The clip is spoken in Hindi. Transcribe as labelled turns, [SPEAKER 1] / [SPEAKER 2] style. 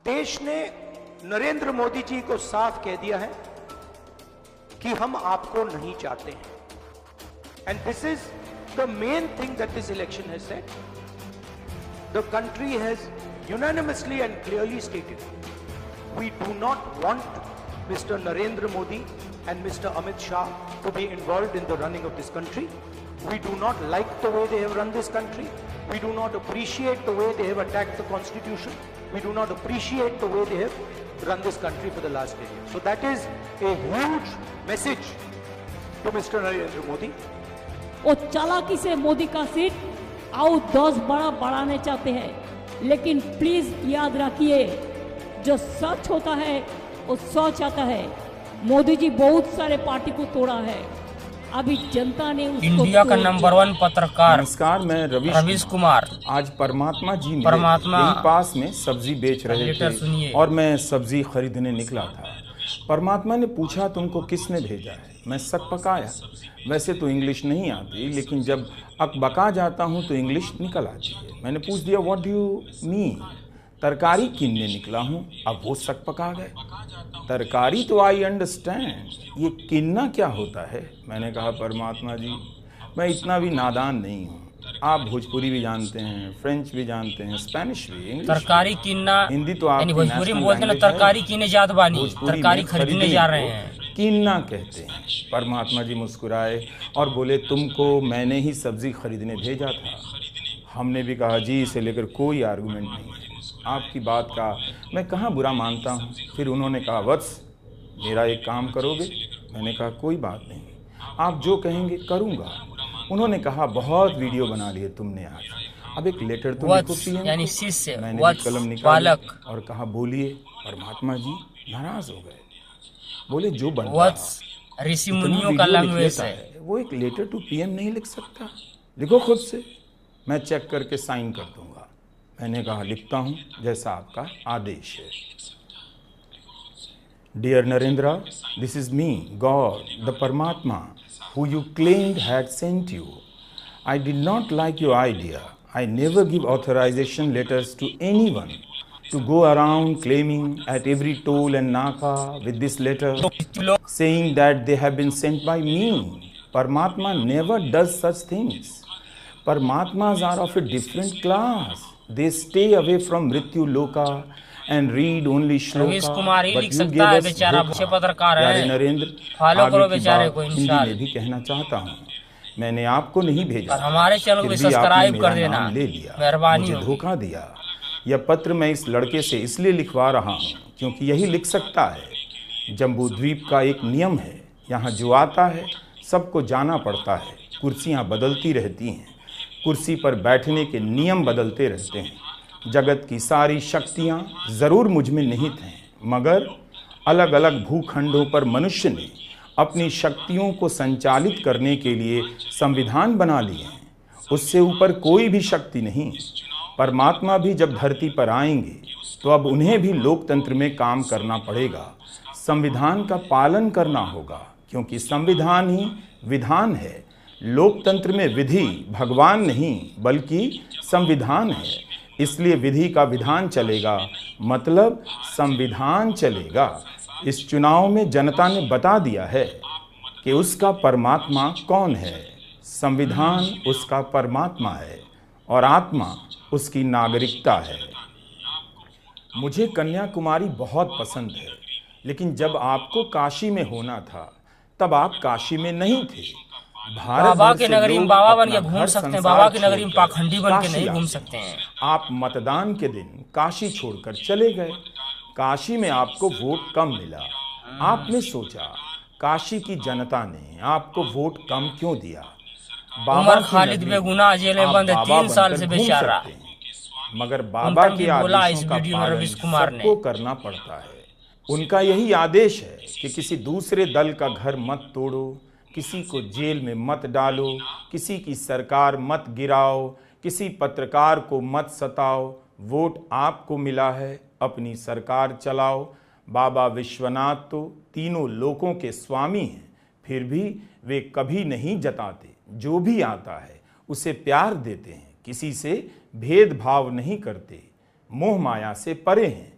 [SPEAKER 1] देश ने नरेंद्र मोदी जी को साफ कह दिया है कि हम आपको नहीं चाहते हैं. And this is the main thing that this election has said. The country has unanimously and clearly stated, we do not want Mr. Narendra Modi and Mr. Amit Shah to be involved in the running of this country. We do not like the way they have run this country. We do not appreciate the way they have attacked the constitution. We do not appreciate the way they have run this country for the last 10 years. So that is a huge message to Mr. Narendra Modi.
[SPEAKER 2] वो चालाकी से मोदी का सीट और 10 बड़ा बढ़ाने चाहते हैं, लेकिन प्लीज याद रखिए, जो सच होता है वो सच आता है. मोदी जी बहुत सारे पार्टी को तोड़ा है, अभी जनता ने उसको
[SPEAKER 3] इंडिया का नंबर 1 पत्रकार.
[SPEAKER 4] नमस्कार, मैं
[SPEAKER 3] रवीश कुमार.
[SPEAKER 4] आज परमात्मा जी यही पास में सब्जी बेच रहे थे और मैं सब्जी खरीदने निकला था. परमात्मा ने पूछा तुमको किसने भेजा है. मैं सक पकाया. वैसे तो इंग्लिश नहीं आती, लेकिन जब अकबका जाता हूँ तो इंग्लिश निकल आती है. मैंने पूछ दिया व्हाट डू यू मीन. तरकारी किनने निकला हूँ. अब वो सक पका गए. तरकारी तो आई अंडरस्टैंड, ये किन्ना क्या होता है. मैंने कहा परमात्मा जी, मैं इतना भी नादान नहीं हूँ. आप भोजपुरी भी जानते हैं, फ्रेंच भी जानते हैं, स्पेनिश भी, इंग्लिश.
[SPEAKER 3] तरकारी किन्ना,
[SPEAKER 4] हिंदी तो आप
[SPEAKER 3] भोजपुरी में बोलते हैं. तरकारी किने जात बानी, तरकारी खरीदने जा रहे हैं,
[SPEAKER 4] किन्ना कहते हैं. परमात्मा जी मुस्कुराए और बोले तुमको मैंने ही सब्जी खरीदने भेजा था. हमने भी कहा जी, इसे लेकर कोई आर्गुमेंट नहीं है. आपकी बात का मैं कहाँ बुरा मानता हूँ. फिर उन्होंने कहा वत्स, मेरा एक काम करोगे. मैंने कहा कोई बात नहीं, आप जो कहेंगे करूँगा. उन्होंने कहा बहुत वीडियो बना लिए तुमने आज, अब एक लेटर तो लिखो पीएम.
[SPEAKER 3] यानी शिष्य.
[SPEAKER 4] मैंने भी कलम निकाली और कहा बोलिए. परमात्मा जी नाराज हो गए. बोले जो बनता
[SPEAKER 3] ऋषि मुनियों का लैंग्वेज है,
[SPEAKER 4] वो एक लेटर टू पीएम नहीं लिख सकता. लिखो खुद से, मैं चेक करके साइन कर दूंगा. मैंने कहा लिखता हूं जैसा आपका आदेश है. Dear Narendra, this is me, God the परमात्मा who you claimed had sent you. I did not like your idea. I never give authorization letters to anyone to go around claiming at every toll and naka with this letter saying that they have been sent by me. Paramatma never does such things. Paramatmas are of a different class. They stay away from Mrityu Loka and read only shloka.
[SPEAKER 3] Ravish Kumar ही लिख सकता है, बेचारा अच्छे पत्रकार है.
[SPEAKER 4] नरेंद्र,
[SPEAKER 3] फॉलो करो बेचारे को.
[SPEAKER 4] हिंदी में भी कहना चाहता हूँ, मैंने आपको नहीं भेजा.
[SPEAKER 3] और हमारे चैनल को सब्सक्राइब कर देना,
[SPEAKER 4] ले लिया,
[SPEAKER 3] मेहरबानी.
[SPEAKER 4] मुझे धोखा दिया. यह पत्र मैं इस लड़के से इसलिए लिखवा रहा हूँ क्योंकि यही लिख सकता है. जम्बू द्वीप का एक नियम है, यहाँ जो आता है सबको जाना पड़ता है. कुर्सियाँ बदलती रहती हैं, कुर्सी पर बैठने के नियम बदलते रहते हैं. जगत की सारी शक्तियाँ ज़रूर मुझ में निहित हैं, मगर अलग अलग भूखंडों पर मनुष्य ने अपनी शक्तियों को संचालित करने के लिए संविधान बना लिए हैं. उससे ऊपर कोई भी शक्ति नहीं. परमात्मा भी जब धरती पर आएंगे तो अब उन्हें भी लोकतंत्र में काम करना पड़ेगा. संविधान का पालन करना होगा, क्योंकि संविधान ही विधान है. लोकतंत्र में विधि भगवान नहीं बल्कि संविधान है. इसलिए विधि का विधान चलेगा, मतलब संविधान चलेगा. इस चुनाव में जनता ने बता दिया है कि उसका परमात्मा कौन है. संविधान उसका परमात्मा है और आत्मा उसकी नागरिकता है. मुझे कन्याकुमारी बहुत पसंद है, लेकिन जब आपको काशी में होना था तब आप काशी में नहीं थे.
[SPEAKER 3] बाबा की नगरी में बाबा बन के घूम सकते हैं, बाबा की नगरी में पाखंडी बन के नहीं घूम सकते हैं.
[SPEAKER 4] आप मतदान के दिन काशी छोड़कर चले गए. काशी में आपको वोट कम मिला. आपने सोचा काशी की जनता ने आपको वोट कम क्यों दिया.
[SPEAKER 3] उमर खालिद बेगुनाह जेल में बंद है 3 साल से बेचारा.
[SPEAKER 4] मगर बाबा के आदेशों का पालन सबको करना पड़ता है. उनका यही आदेश है कि किसी दूसरे दल का घर मत तोड़ो, किसी को जेल में मत डालो, किसी की सरकार मत गिराओ, किसी पत्रकार को मत सताओ. वोट आपको मिला है, अपनी सरकार चलाओ. बाबा विश्वनाथ तो तीनों लोकों के स्वामी हैं, फिर भी वे कभी नहीं जताते. जो भी आता है उसे प्यार देते हैं, किसी से भेदभाव नहीं करते, मोह माया से परे हैं.